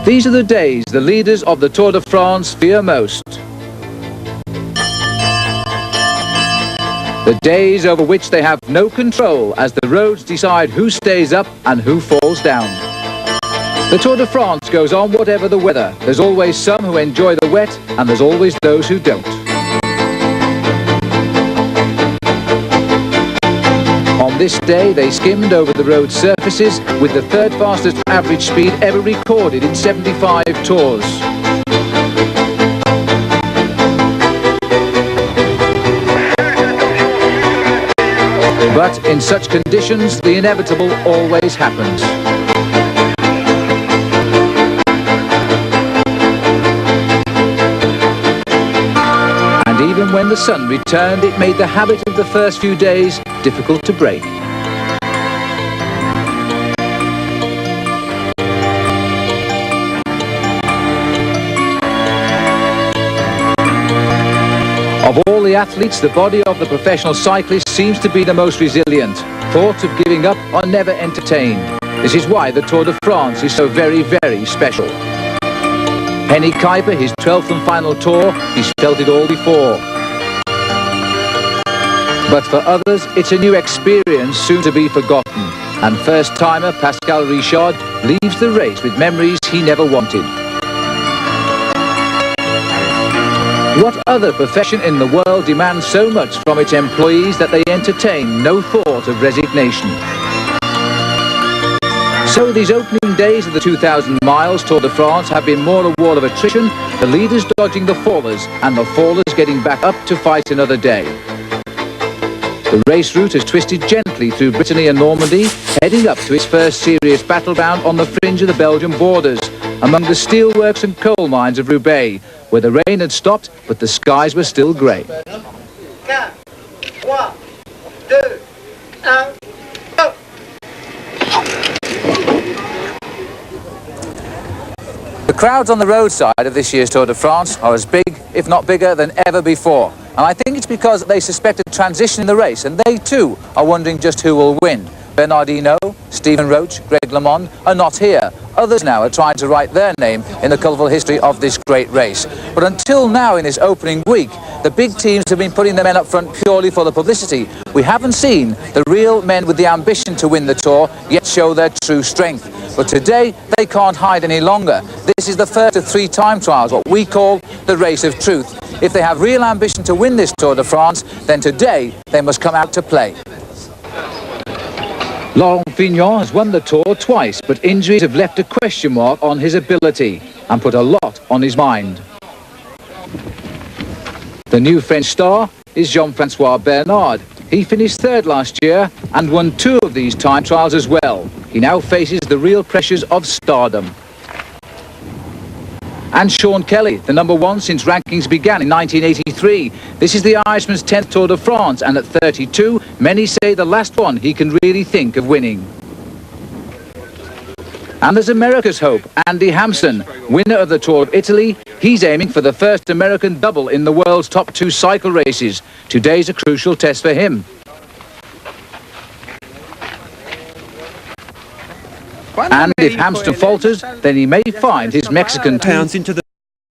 These are the days the leaders of the Tour de France fear most. The days over which they have no control as the roads decide who stays up and who falls down. The Tour de France goes on whatever the weather. There's always some who enjoy the wet and there's always those who don't. On this day, they skimmed over the road surfaces with the third fastest average speed ever recorded in 75 tours. But in such conditions, the inevitable always happens. And even when the sun returned, it made the habit of the first few days difficult to break. Of all the athletes, the body of the professional cyclist seems to be the most resilient. Thoughts of giving up are never entertained. This is why the Tour de France is so very, very special. Henny Kuiper, his 12th and final tour, he's felt it all before. But for others, it's a new experience soon to be forgotten. And first-timer Pascal Richard leaves the race with memories he never wanted. What other profession in the world demands so much from its employees that they entertain no thought of resignation? So these opening days of the 2,000 miles Tour de France have been more a war of attrition, the leaders dodging the fallers and the fallers getting back up to fight another day. The race route has twisted gently through Brittany and Normandy, heading up to its first serious battleground on the fringe of the Belgian borders, among the steelworks and coal mines of Roubaix, where the rain had stopped, but the skies were still grey. The crowds on the roadside of this year's Tour de France are as big, if not bigger, than ever before. And I think it's because they suspect a transition in the race, and they too are wondering just who will win. Bernardino, Stephen Roche, Greg LeMond are not here. Others now are trying to write their name in the colourful history of this great race. But until now, in this opening week, the big teams have been putting their men up front purely for the publicity. We haven't seen the real men with the ambition to win the Tour yet show their true strength. But today, they can't hide any longer. This is the first of 3 time trials, what we call the race of truth. If they have real ambition to win this Tour de France, then today they must come out to play. Laurent Fignon has won the Tour twice, but injuries have left a question mark on his ability and put a lot on his mind. The new French star is Jean-Francois Bernard. He finished 3rd last year and won 2 of these time trials as well. He now faces the real pressures of stardom. And Sean Kelly, the #1 since rankings began in 1983. This is the Irishman's 10th Tour de France, and at 32, many say the last one he can really think of winning. And there's America's hope, Andy Hampson, winner of the Tour of Italy. He's aiming for the first American double in the world's top 2 cycle races. Today's a crucial test for him. And if Hampson falters, then he may find his Mexican pounds into the